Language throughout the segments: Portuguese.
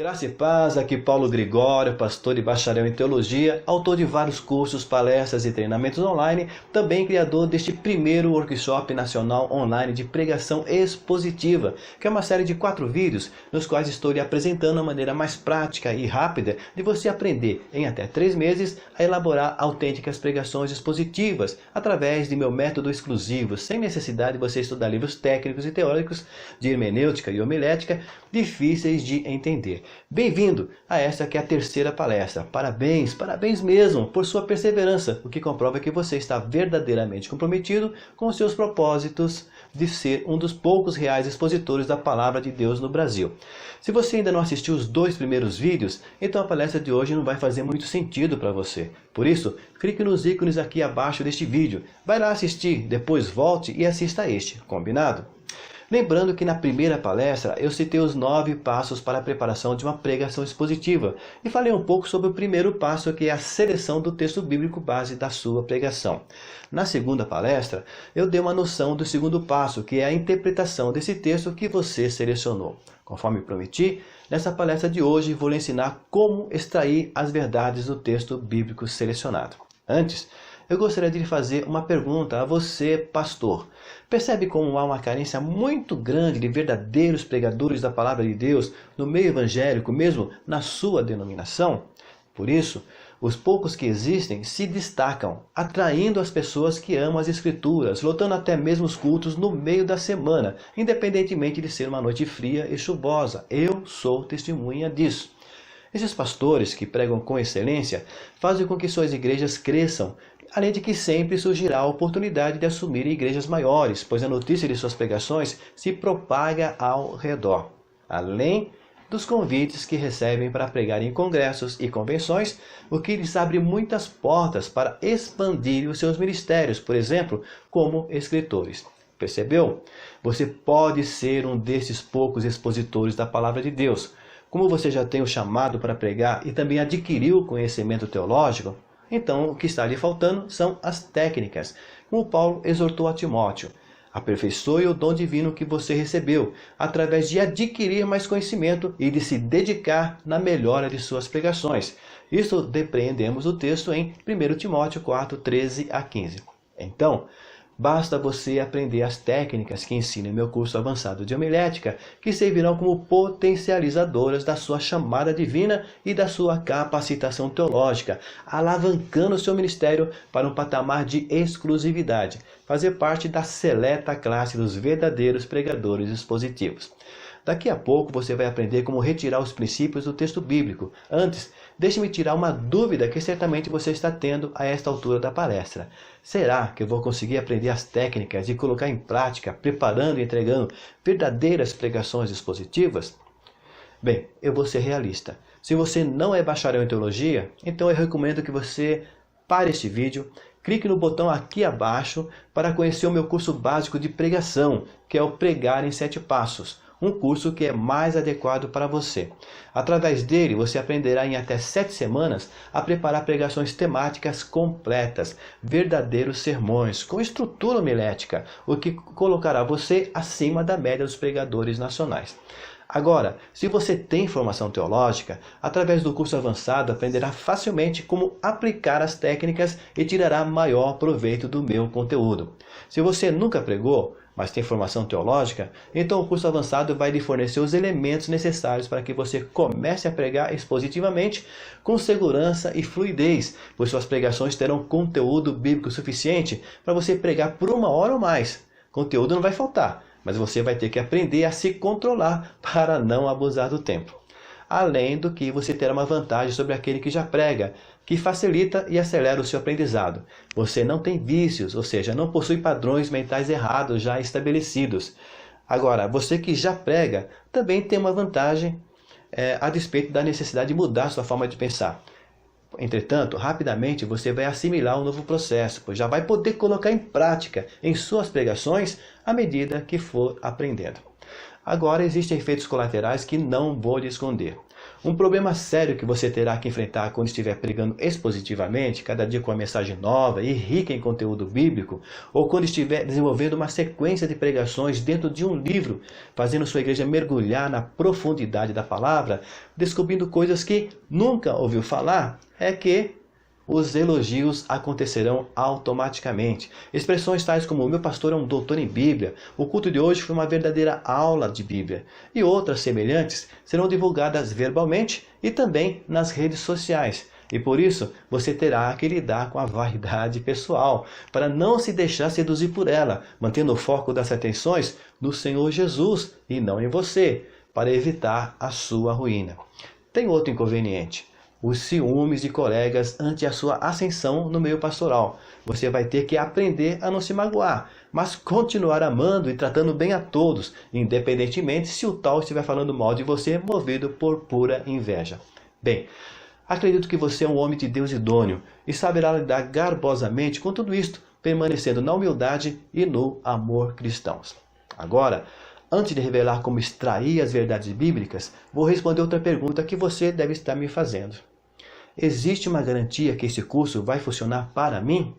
Graça e paz, aqui Paulo Gregório, pastor e bacharel em teologia, autor de vários cursos, palestras e treinamentos online, também criador deste primeiro workshop nacional online de pregação expositiva, que é uma série de 4 vídeos, nos quais estou lhe apresentando a maneira mais prática e rápida de você aprender, em até 3 meses, a elaborar autênticas pregações expositivas, através de meu método exclusivo, sem necessidade de você estudar livros técnicos e teóricos de hermenêutica e homilética, difíceis de entender. Bem-vindo a esta que é a 3ª palestra. Parabéns, parabéns mesmo por sua perseverança, o que comprova que você está verdadeiramente comprometido com os seus propósitos de ser um dos poucos reais expositores da palavra de Deus no Brasil. Se você ainda não assistiu os 2 primeiros vídeos, então a palestra de hoje não vai fazer muito sentido para você. Por isso, clique nos ícones aqui abaixo deste vídeo. Vai lá assistir, depois volte e assista a este, combinado? Lembrando que na primeira palestra eu citei os 9 passos para a preparação de uma pregação expositiva e falei um pouco sobre o primeiro passo, que é a seleção do texto bíblico base da sua pregação. Na segunda palestra eu dei uma noção do segundo passo, que é a interpretação desse texto que você selecionou. Conforme prometi, nessa palestra de hoje vou lhe ensinar como extrair as verdades do texto bíblico selecionado. Antes, eu gostaria de lhe fazer uma pergunta a você, pastor. Percebe como há uma carência muito grande de verdadeiros pregadores da palavra de Deus no meio evangélico, mesmo na sua denominação? Por isso, os poucos que existem se destacam, atraindo as pessoas que amam as Escrituras, lotando até mesmo os cultos no meio da semana, independentemente de ser uma noite fria e chuvosa. Eu sou testemunha disso. Esses pastores que pregam com excelência fazem com que suas igrejas cresçam, além de que sempre surgirá a oportunidade de assumir igrejas maiores, pois a notícia de suas pregações se propaga ao redor. Além dos convites que recebem para pregar em congressos e convenções, o que lhes abre muitas portas para expandir os seus ministérios, por exemplo, como escritores. Percebeu? Você pode ser um desses poucos expositores da palavra de Deus. Como você já tem o chamado para pregar e também adquiriu o conhecimento teológico, então o que está lhe faltando são as técnicas, como Paulo exortou a Timóteo. Aperfeiçoe o dom divino que você recebeu, através de adquirir mais conhecimento e de se dedicar na melhora de suas pregações. Isso depreendemos o texto em 1 Timóteo 4, 13 a 15. Então, basta você aprender as técnicas que ensino em meu curso avançado de homilética, que servirão como potencializadoras da sua chamada divina e da sua capacitação teológica, alavancando o seu ministério para um patamar de exclusividade, fazer parte da seleta classe dos verdadeiros pregadores expositivos. Daqui a pouco você vai aprender como retirar os princípios do texto bíblico. Antes, deixe-me tirar uma dúvida que certamente você está tendo a esta altura da palestra. Será que eu vou conseguir aprender as técnicas e colocar em prática, preparando e entregando verdadeiras pregações expositivas? Bem, eu vou ser realista. Se você não é bacharel em teologia, então eu recomendo que você pare este vídeo, clique no botão aqui abaixo para conhecer o meu curso básico de pregação, que é o Pregar em 7 Passos. Um curso que é mais adequado para você. Através dele, você aprenderá em até 7 semanas a preparar pregações temáticas completas, verdadeiros sermões, com estrutura homilética, o que colocará você acima da média dos pregadores nacionais. Agora, se você tem formação teológica, através do curso avançado aprenderá facilmente como aplicar as técnicas e tirará maior proveito do meu conteúdo. Se você nunca pregou, mas tem formação teológica, então o curso avançado vai lhe fornecer os elementos necessários para que você comece a pregar expositivamente com segurança e fluidez, pois suas pregações terão conteúdo bíblico suficiente para você pregar por 1 hora ou mais. Conteúdo não vai faltar, mas você vai ter que aprender a se controlar para não abusar do tempo. Além do que você terá uma vantagem sobre aquele que já prega, que facilita e acelera o seu aprendizado. Você não tem vícios, ou seja, não possui padrões mentais errados já estabelecidos. Agora, você que já prega também tem uma vantagem a despeito da necessidade de mudar sua forma de pensar. Entretanto, rapidamente você vai assimilar um novo processo, pois já vai poder colocar em prática em suas pregações à medida que for aprendendo. Agora, existem efeitos colaterais que não vou lhe esconder. Um problema sério que você terá que enfrentar quando estiver pregando expositivamente, cada dia com uma mensagem nova e rica em conteúdo bíblico, ou quando estiver desenvolvendo uma sequência de pregações dentro de um livro, fazendo sua igreja mergulhar na profundidade da palavra, descobrindo coisas que nunca ouviu falar, é que os elogios acontecerão automaticamente. Expressões tais como: o meu pastor é um doutor em Bíblia, o culto de hoje foi uma verdadeira aula de Bíblia, e outras semelhantes serão divulgadas verbalmente e também nas redes sociais. E por isso, você terá que lidar com a vaidade pessoal, para não se deixar seduzir por ela, mantendo o foco das atenções no Senhor Jesus e não em você, para evitar a sua ruína. Tem outro inconveniente: os ciúmes de colegas ante a sua ascensão no meio pastoral. Você vai ter que aprender a não se magoar, mas continuar amando e tratando bem a todos, independentemente se o tal estiver falando mal de você, movido por pura inveja. Bem, acredito que você é um homem de Deus idôneo e saberá lidar garbosamente com tudo isto, permanecendo na humildade e no amor cristãos. Agora, antes de revelar como extrair as verdades bíblicas, vou responder outra pergunta que você deve estar me fazendo. Existe uma garantia que esse curso vai funcionar para mim?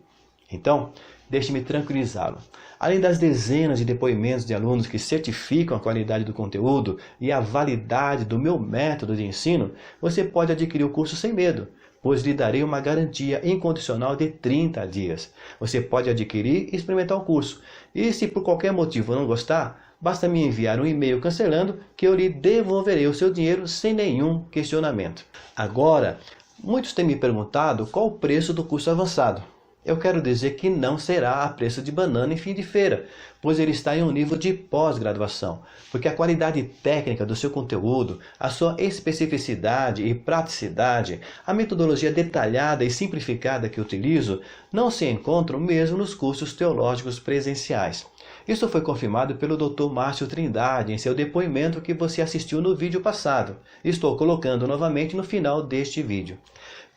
Então, deixe-me tranquilizá-lo. Além das dezenas de depoimentos de alunos que certificam a qualidade do conteúdo e a validade do meu método de ensino, você pode adquirir o curso sem medo, pois lhe darei uma garantia incondicional de 30 dias. Você pode adquirir e experimentar o curso. E se por qualquer motivo não gostar, basta me enviar um e-mail cancelando que eu lhe devolverei o seu dinheiro sem nenhum questionamento. Agora, muitos têm me perguntado qual o preço do curso avançado. Eu quero dizer que não será a preço de banana em fim de feira, pois ele está em um nível de pós-graduação, porque a qualidade técnica do seu conteúdo, a sua especificidade e praticidade, a metodologia detalhada e simplificada que utilizo, não se encontram mesmo nos cursos teológicos presenciais. Isso foi confirmado pelo Dr. Márcio Trindade em seu depoimento que você assistiu no vídeo passado. Estou colocando novamente no final deste vídeo.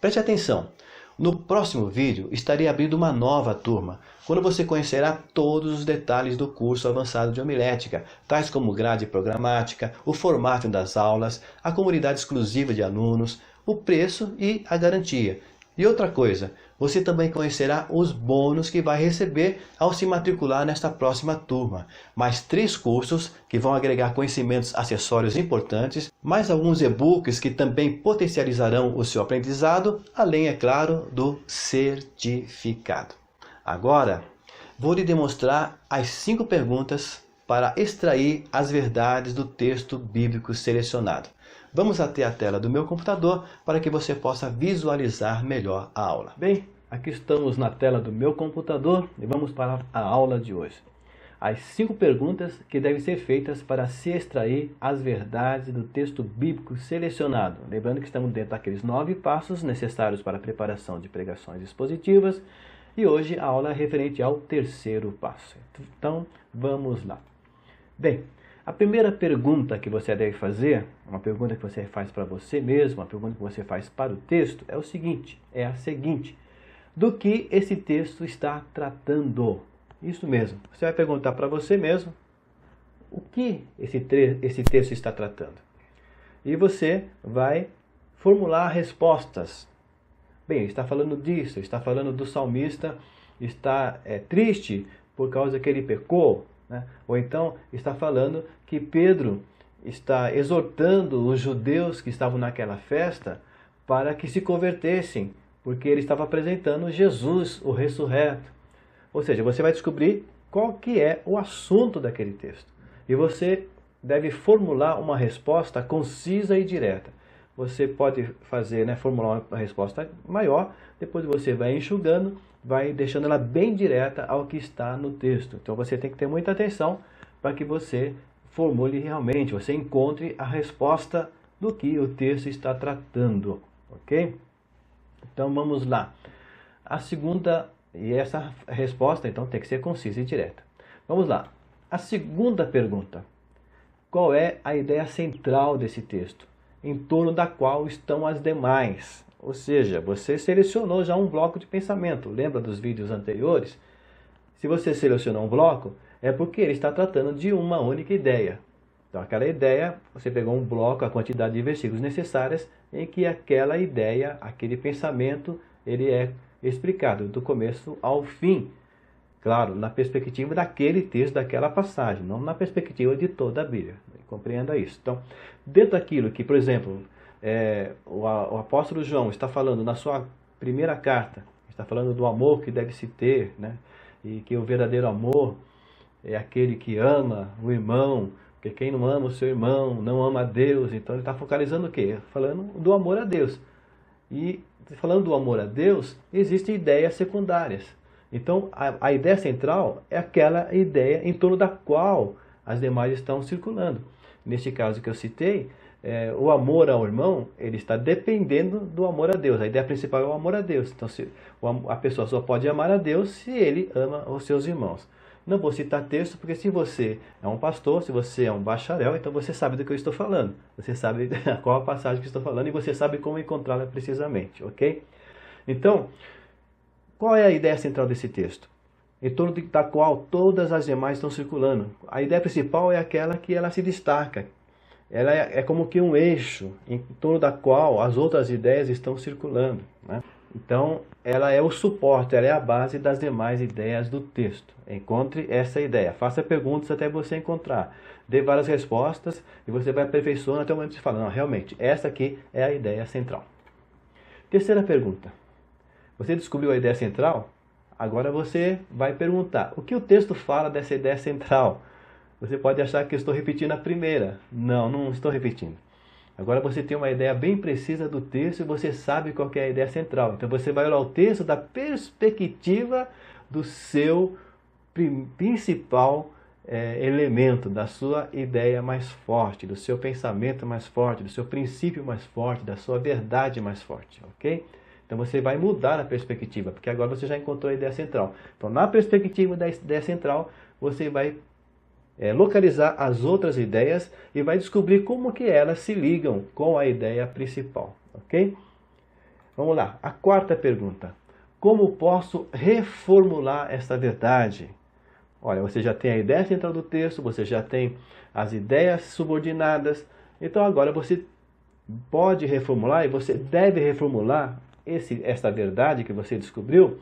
Preste atenção. No próximo vídeo, estarei abrindo uma nova turma, quando você conhecerá todos os detalhes do curso avançado de homilética, tais como grade programática, o formato das aulas, a comunidade exclusiva de alunos, o preço e a garantia. E outra coisa, você também conhecerá os bônus que vai receber ao se matricular nesta próxima turma. Mais 3 cursos que vão agregar conhecimentos acessórios importantes, mais alguns e-books que também potencializarão o seu aprendizado, além, é claro, do certificado. Agora, vou lhe demonstrar as 5 perguntas para extrair as verdades do texto bíblico selecionado. Vamos até a tela do meu computador para que você possa visualizar melhor a aula. Bem, aqui estamos na tela do meu computador e vamos para a aula de hoje. As 5 perguntas que devem ser feitas para se extrair as verdades do texto bíblico selecionado. Lembrando que estamos dentro daqueles 9 passos necessários para a preparação de pregações expositivas. E hoje a aula é referente ao 3º passo. Então, vamos lá. Bem, a primeira pergunta que você deve fazer, uma pergunta que você faz para você mesmo, uma pergunta que você faz para o texto, é a seguinte: do que esse texto está tratando? Isso mesmo, você vai perguntar para você mesmo o que esse texto está tratando. E você vai formular respostas. Bem, ele está falando disso, está falando do salmista, está triste por causa que ele pecou, né? Ou então está falando que Pedro está exortando os judeus que estavam naquela festa para que se convertessem, porque ele estava apresentando Jesus, o ressurreto. Ou seja, você vai descobrir qual que é o assunto daquele texto. E você deve formular uma resposta concisa e direta. Você pode fazer, formular uma resposta maior, depois você vai enxugando, vai deixando ela bem direta ao que está no texto. Então você tem que ter muita atenção para que você formule realmente, você encontre a resposta do que o texto está tratando, ok? Então vamos lá. A segunda, e essa resposta então tem que ser concisa e direta. Vamos lá. A segunda pergunta: qual é a ideia central desse texto, em torno da qual estão as demais? Ou seja, você selecionou já um bloco de pensamento. Lembra dos vídeos anteriores? Se você selecionou um bloco, é porque ele está tratando de uma única ideia. Então, aquela ideia, você pegou um bloco, a quantidade de versículos necessárias em que aquela ideia, aquele pensamento, ele é explicado do começo ao fim. Claro, na perspectiva daquele texto, daquela passagem, não na perspectiva de toda a Bíblia. Compreenda isso. Então, dentro daquilo que, por exemplo, o apóstolo João está falando na sua primeira carta, está falando do amor que deve se ter, né? E que o verdadeiro amor é aquele que ama o irmão, porque quem não ama o seu irmão não ama a Deus. Então ele está focalizando o quê? Falando do amor a Deus. E falando do amor a Deus, existem ideias secundárias. Então a ideia central é aquela ideia em torno da qual as demais estão circulando. Neste caso que eu citei, o amor ao irmão, ele está dependendo do amor a Deus. A ideia principal é o amor a Deus. Então a pessoa só pode amar a Deus se ele ama os seus irmãos. Não vou citar texto, porque se você é um pastor, se você é um bacharel, então você sabe do que eu estou falando. Você sabe qual a passagem que eu estou falando e você sabe como encontrá-la precisamente, ok? Então, qual é a ideia central desse texto? Em torno da qual todas as demais estão circulando. A ideia principal é aquela que ela se destaca. Ela é como que um eixo em torno da qual as outras ideias estão circulando, né? Então, ela é o suporte, ela é a base das demais ideias do texto. Encontre essa ideia. Faça perguntas até você encontrar. Dê várias respostas e você vai aperfeiçoando até o momento de falar, não, realmente, essa aqui é a ideia central. Terceira pergunta. Você descobriu a ideia central? Agora você vai perguntar, o que o texto fala dessa ideia central? Você pode achar que eu estou repetindo a primeira. Não, não estou repetindo. Agora você tem uma ideia bem precisa do texto e você sabe qual que é a ideia central. Então você vai olhar o texto da perspectiva do seu principal elemento, da sua ideia mais forte, do seu pensamento mais forte, do seu princípio mais forte, da sua verdade mais forte, ok? Então você vai mudar a perspectiva, porque agora você já encontrou a ideia central. Então na perspectiva da ideia central, você vai localizar as outras ideias e vai descobrir como que elas se ligam com a ideia principal, ok? Vamos lá, a quarta pergunta. Como posso reformular esta verdade? Olha, você já tem a ideia central do texto, você já tem as ideias subordinadas, então agora você pode reformular e você deve reformular esta verdade que você descobriu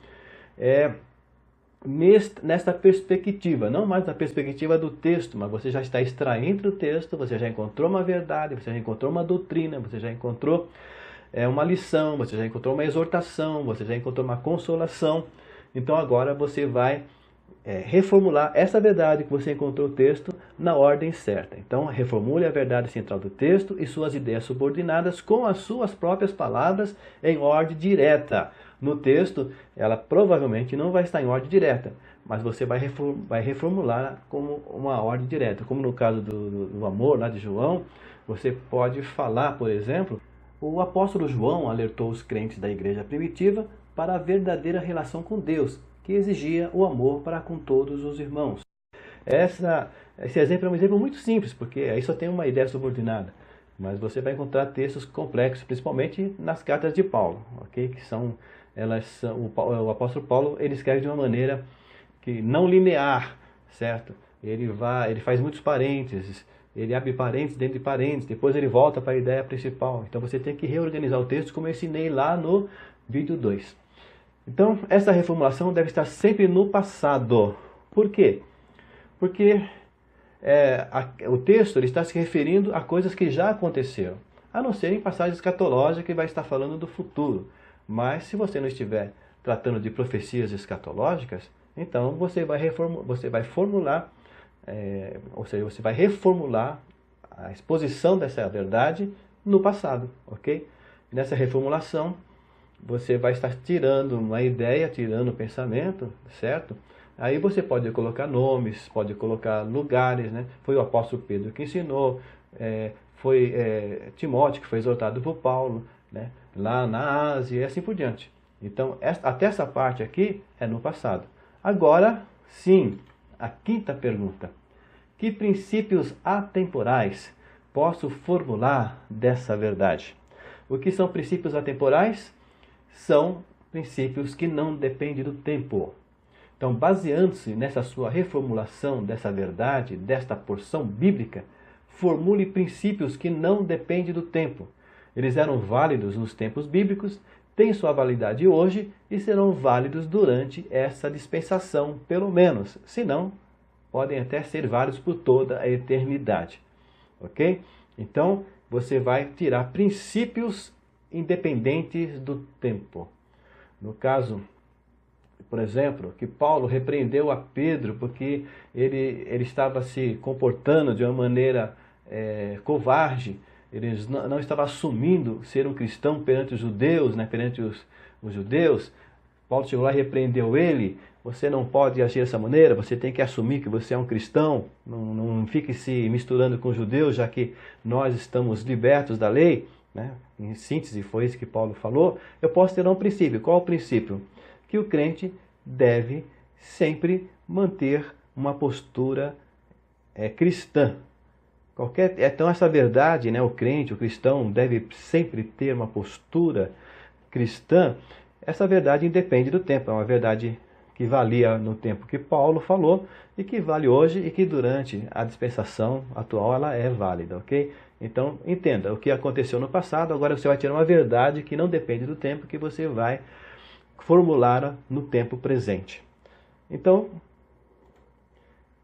nesta perspectiva, não mais na perspectiva do texto, mas você já está extraindo do texto, você já encontrou uma verdade, você já encontrou uma doutrina, você já encontrou uma lição, você já encontrou uma exortação, você já encontrou uma consolação. Então agora você vai reformular essa verdade que você encontrou no texto na ordem certa. Então reformule a verdade central do texto e suas ideias subordinadas com as suas próprias palavras em ordem direta. No texto, ela provavelmente não vai estar em ordem direta, mas você vai reformular como uma ordem direta. Como no caso do amor lá de João, você pode falar, por exemplo, o apóstolo João alertou os crentes da igreja primitiva para a verdadeira relação com Deus, que exigia o amor para com todos os irmãos. Esse exemplo é um exemplo muito simples, porque aí só tem uma ideia subordinada. Mas você vai encontrar textos complexos, principalmente nas cartas de Paulo, ok? O apóstolo Paulo ele escreve de uma maneira que não linear, certo? Ele faz muitos parênteses, ele abre parênteses dentro de parênteses, depois ele volta para a ideia principal. Então você tem que reorganizar o texto como eu ensinei lá no vídeo 2. Então essa reformulação deve estar sempre no passado. Por quê? Porque o texto ele está se referindo a coisas que já aconteceram, a não ser em passagens escatológicas que vai estar falando do futuro. Mas se você não estiver tratando de profecias escatológicas, então você vai formular, ou seja, você vai reformular a exposição dessa verdade no passado, ok? E nessa reformulação, você vai estar tirando uma ideia, tirando um pensamento, certo? Aí você pode colocar nomes, pode colocar lugares, né? Foi o apóstolo Pedro que ensinou, foi Timóteo que foi exortado por Paulo, né? Lá na Ásia e assim por diante. Então, até essa parte aqui é no passado. Agora, sim, a quinta pergunta. Que princípios atemporais posso formular dessa verdade? O que são princípios atemporais? São princípios que não dependem do tempo. Então, baseando-se nessa sua reformulação dessa verdade, desta porção bíblica, formule princípios que não dependem do tempo. Eles eram válidos nos tempos bíblicos, têm sua validade hoje e serão válidos durante essa dispensação, pelo menos. Se não, podem até ser válidos por toda a eternidade. Ok? Então, você vai tirar princípios independentes do tempo. No caso, por exemplo, que Paulo repreendeu a Pedro porque ele estava se comportando de uma maneira covarde, ele não estava assumindo ser um cristão perante os judeus, né, perante os judeus. Paulo chegou lá e repreendeu ele. Você não pode agir dessa maneira, você tem que assumir que você é um cristão, não fique se misturando com os judeus, já que nós estamos libertos da lei, né? Em síntese, foi isso que Paulo falou. Eu posso ter um princípio. Qual é o princípio? Que o crente deve sempre manter uma postura cristã. Então essa verdade, né, o crente, o cristão deve sempre ter uma postura cristã. Essa verdade independe do tempo, é uma verdade que valia no tempo que Paulo falou e que vale hoje e que durante a dispensação atual ela é válida, ok? Então entenda o que aconteceu no passado, agora você vai tirar uma verdade que não depende do tempo, que você vai formular no tempo presente. Então,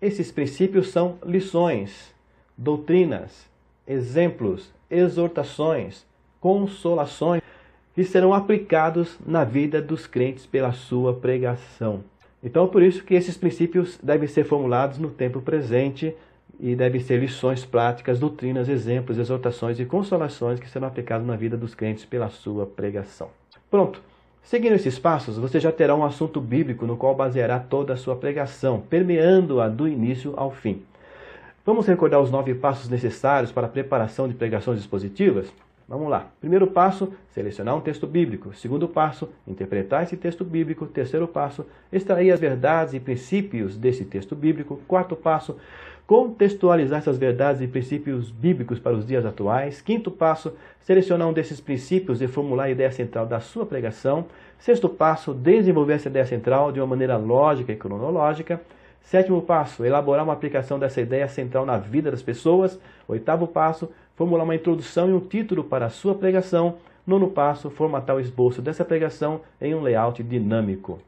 esses princípios são lições, doutrinas, exemplos, exortações, consolações, que serão aplicados na vida dos crentes pela sua pregação. Então, por isso que esses princípios devem ser formulados no tempo presente e devem ser lições práticas, doutrinas, exemplos, exortações e consolações que serão aplicados na vida dos crentes pela sua pregação. Pronto. Seguindo esses passos, você já terá um assunto bíblico no qual baseará toda a sua pregação, permeando-a do início ao fim. Vamos recordar os 9 passos necessários para a preparação de pregações expositivas? Vamos lá. Primeiro passo, selecionar um texto bíblico. Segundo passo, interpretar esse texto bíblico. Terceiro passo, extrair as verdades e princípios desse texto bíblico. Quarto passo, contextualizar essas verdades e princípios bíblicos para os dias atuais. Quinto passo, selecionar um desses princípios e formular a ideia central da sua pregação. Sexto passo, desenvolver essa ideia central de uma maneira lógica e cronológica. Sétimo passo, elaborar uma aplicação dessa ideia central na vida das pessoas. Oitavo passo, formular uma introdução e um título para a sua pregação. Nono passo, formatar o esboço dessa pregação em um layout dinâmico.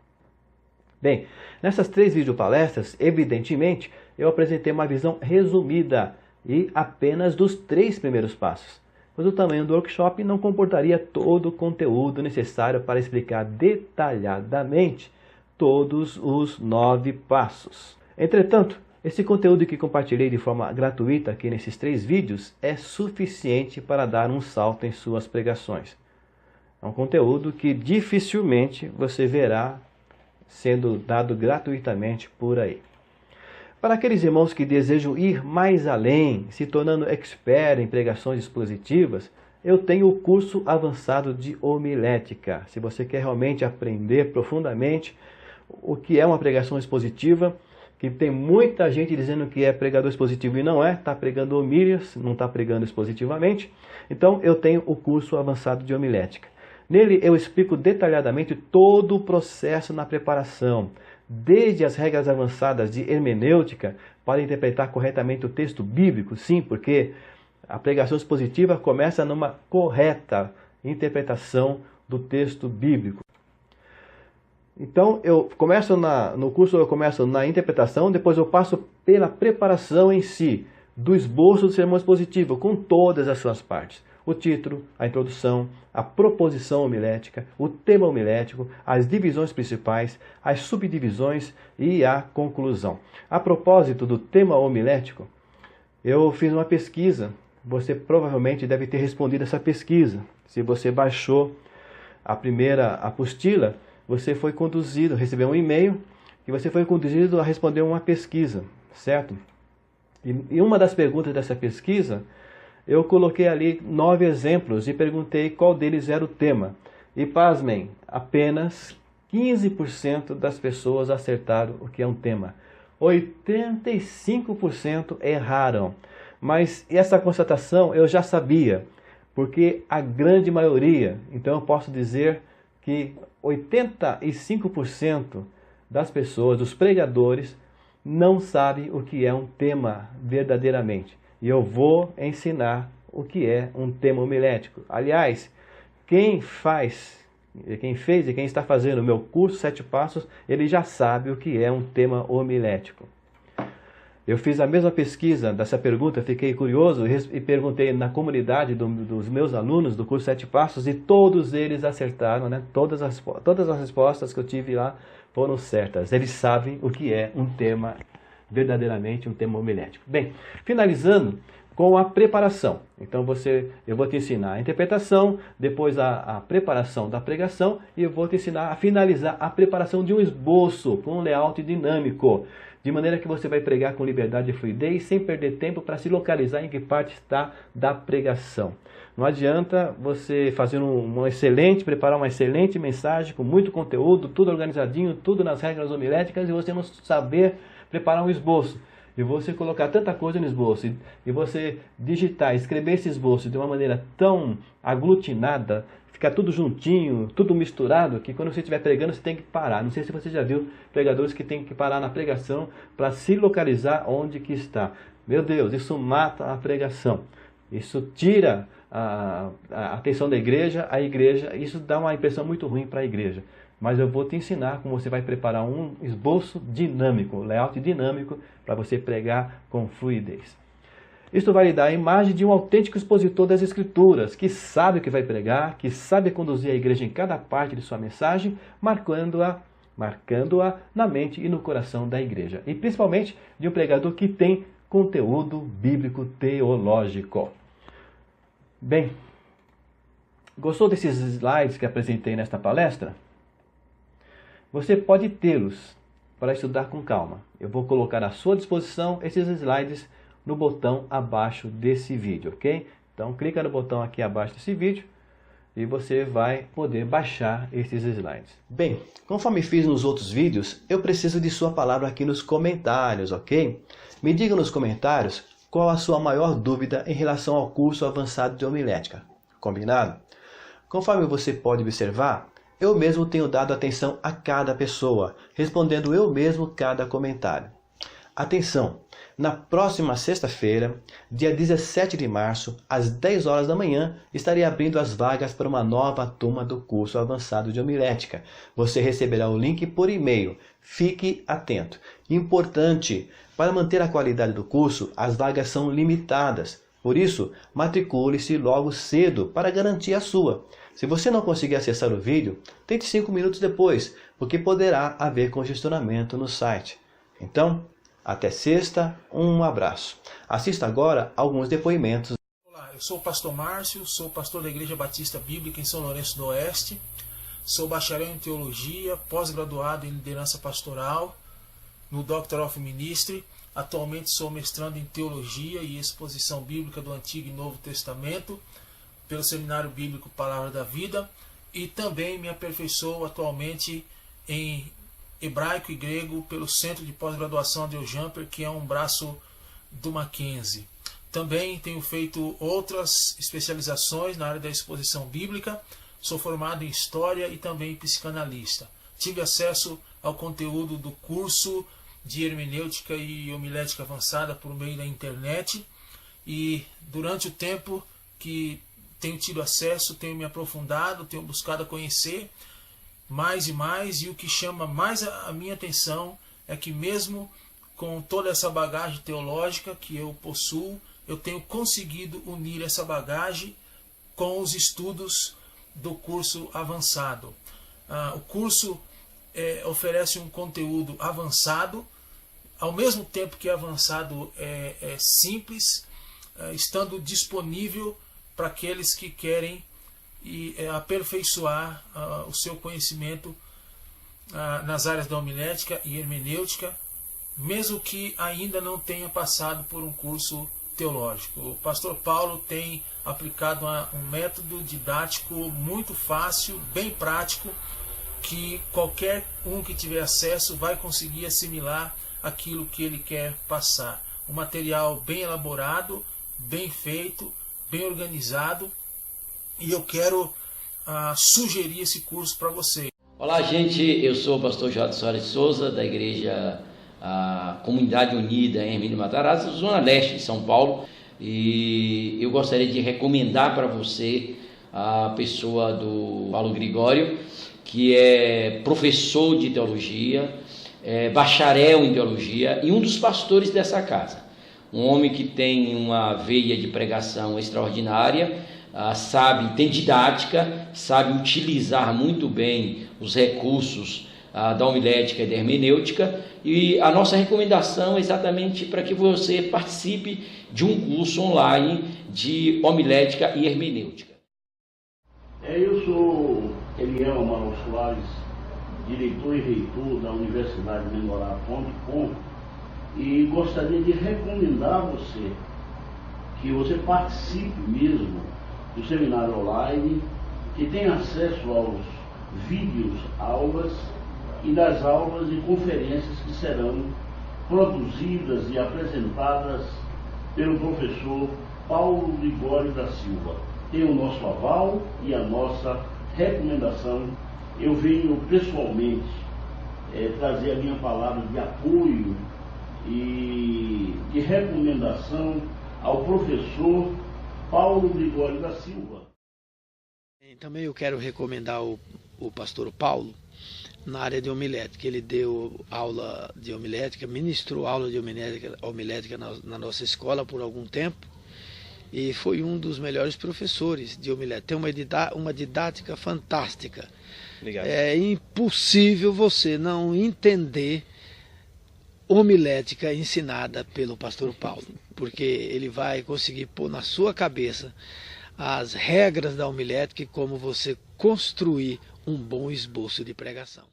Bem, nessas 3 videopalestras, evidentemente, eu apresentei uma visão resumida e apenas dos 3 primeiros passos, pois o tamanho do workshop não comportaria todo o conteúdo necessário para explicar detalhadamente todos os 9 passos. Entretanto, esse conteúdo que compartilhei de forma gratuita aqui nesses 3 vídeos é suficiente para dar um salto em suas pregações. É um conteúdo que dificilmente você verá sendo dado gratuitamente por aí. Para aqueles irmãos que desejam ir mais além, se tornando expert em pregações expositivas, eu tenho o curso avançado de homilética. Se você quer realmente aprender profundamente o que é uma pregação expositiva, que tem muita gente dizendo que é pregador expositivo e não é, está pregando homílias, não está pregando expositivamente. Então eu tenho o curso avançado de homilética. Nele eu explico detalhadamente todo o processo na preparação, desde as regras avançadas de hermenêutica para interpretar corretamente o texto bíblico, sim, porque a pregação expositiva começa numa correta interpretação do texto bíblico. Então, no curso eu começo na interpretação, depois eu passo pela preparação em si, do esboço do sermão expositivo, com todas as suas partes. O título, a introdução, a proposição homilética, o tema homilético, as divisões principais, as subdivisões e a conclusão. A propósito do tema homilético, eu fiz uma pesquisa. Você provavelmente deve ter respondido essa pesquisa. Se você baixou a primeira apostila, você foi conduzido, recebeu um e-mail e você foi conduzido a responder uma pesquisa, certo? E uma das perguntas dessa pesquisa, eu coloquei ali 9 exemplos e perguntei qual deles era o tema. E pasmem, apenas 15% das pessoas acertaram o que é um tema. 85% erraram. Mas essa constatação eu já sabia, porque a grande maioria, então eu posso dizer que 85% das pessoas, dos pregadores, não sabem o que é um tema verdadeiramente. e eu vou ensinar o que é um tema homilético. Aliás, quem fez e quem está fazendo o meu curso 7 Passos, ele já sabe o que é um tema homilético. Eu fiz a mesma pesquisa dessa pergunta, fiquei curioso e perguntei na comunidade dos meus alunos do curso 7 Passos e todos eles acertaram, né? Todas as respostas que eu tive lá foram certas. Eles sabem o que é um tema, verdadeiramente um tema homilético. Bem, finalizando com a preparação. Então eu vou te ensinar a interpretação, depois a preparação da pregação e eu vou te ensinar a finalizar a preparação de um esboço com um layout dinâmico, de maneira que você vai pregar com liberdade e fluidez, sem perder tempo para se localizar em que parte está da pregação. Não adianta você fazer preparar uma excelente mensagem com muito conteúdo, tudo organizadinho, tudo nas regras homiléticas e você não saber preparar um esboço. E você colocar tanta coisa no esboço e você digitar, escrever esse esboço de uma maneira tão aglutinada, ficar tudo juntinho, tudo misturado, que quando você estiver pregando você tem que parar. Não sei se você já viu pregadores que tem que parar na pregação para se localizar onde que está. Meu Deus, isso mata a pregação. Isso tira a atenção da igreja, isso dá uma impressão muito ruim para a igreja. Mas eu vou te ensinar como você vai preparar um esboço dinâmico, um layout dinâmico, para você pregar com fluidez. Isso vai lhe dar a imagem de um autêntico expositor das Escrituras, que sabe o que vai pregar, que sabe conduzir a igreja em cada parte de sua mensagem, marcando-a na mente e no coração da igreja. E principalmente de um pregador que tem conteúdo bíblico teológico. Bem, gostou desses slides que apresentei nesta palestra? Você pode tê-los para estudar com calma. Eu vou colocar à sua disposição esses slides no botão abaixo desse vídeo, ok? Então clica no botão aqui abaixo desse vídeo e você vai poder baixar esses slides. Bem, conforme fiz nos outros vídeos, eu preciso de sua palavra aqui nos comentários, ok? Me diga nos comentários qual a sua maior dúvida em relação ao curso avançado de homilética. Combinado? Conforme você pode observar, eu mesmo tenho dado atenção a cada pessoa, respondendo eu mesmo cada comentário. Atenção! Na próxima sexta-feira, dia 17 de março, às 10 horas da manhã, estarei abrindo as vagas para uma nova turma do curso avançado de homilética. Você receberá o link por e-mail. Fique atento. Importante, para manter a qualidade do curso, as vagas são limitadas. Por isso, matricule-se logo cedo para garantir a sua. Se você não conseguir acessar o vídeo, tente 5 minutos depois, porque poderá haver congestionamento no site. Então, até sexta, um abraço. Assista agora alguns depoimentos. Olá, eu sou o pastor Márcio, sou pastor da Igreja Batista Bíblica em São Lourenço do Oeste, sou bacharel em teologia, pós-graduado em liderança pastoral no Doctor of Ministry. Atualmente sou mestrando em teologia e exposição bíblica do Antigo e Novo Testamento pelo Seminário Bíblico Palavra da Vida e também me aperfeiçoo atualmente em hebraico e grego pelo Centro de Pós-Graduação Adel Jumper, que é um braço do Mackenzie. Também tenho feito outras especializações na área da exposição bíblica, sou formado em História e também psicanalista. Tive acesso ao conteúdo do curso de Hermenêutica e Homilética Avançada por meio da internet e durante o tempo que tenho tido acesso, tenho me aprofundado, tenho buscado conhecer mais e mais, e o que chama mais a minha atenção é que mesmo com toda essa bagagem teológica que eu possuo, eu tenho conseguido unir essa bagagem com os estudos do curso avançado. O curso oferece um conteúdo avançado, ao mesmo tempo que avançado é simples, estando disponível para aqueles que querem aperfeiçoar o seu conhecimento nas áreas da homilética e hermenêutica, mesmo que ainda não tenha passado por um curso teológico. O pastor Paulo tem aplicado um método didático muito fácil, bem prático, que qualquer um que tiver acesso vai conseguir assimilar aquilo que ele quer passar. Um material bem elaborado, bem feito, bem organizado, e eu quero sugerir esse curso para vocês. Olá, gente, eu sou o pastor João Soares de Souza, da igreja Comunidade Unida em Hermínio Matarazzo, Zona Leste de São Paulo, e eu gostaria de recomendar para você a pessoa do Paulo Gregório, que é professor de teologia, bacharel em teologia e um dos pastores dessa casa. Um homem que tem uma veia de pregação extraordinária, tem didática, sabe utilizar muito bem os recursos da homilética e da hermenêutica, e a nossa recomendação é exatamente para que você participe de um curso online de homilética e hermenêutica. Eu sou Eliel Amaral Soares, diretor e reitor da Universidade Mendorar.com, e gostaria de recomendar a você que você participe mesmo do seminário online, que tem acesso aos vídeos, aulas e das aulas e conferências que serão produzidas e apresentadas pelo professor Paulo Gregório da Silva. Tem o nosso aval e a nossa recomendação. Eu venho pessoalmente trazer a minha palavra de apoio e de recomendação ao professor Paulo Gregório da Silva. Também eu quero recomendar o pastor Paulo na área de homilética. Ele deu aula de homilética, ministrou aula de homilética na nossa escola por algum tempo e foi um dos melhores professores de homilética. Tem uma didática fantástica. Obrigado. É impossível você não entender homilética ensinada pelo pastor Paulo, porque ele vai conseguir pôr na sua cabeça as regras da homilética e como você construir um bom esboço de pregação.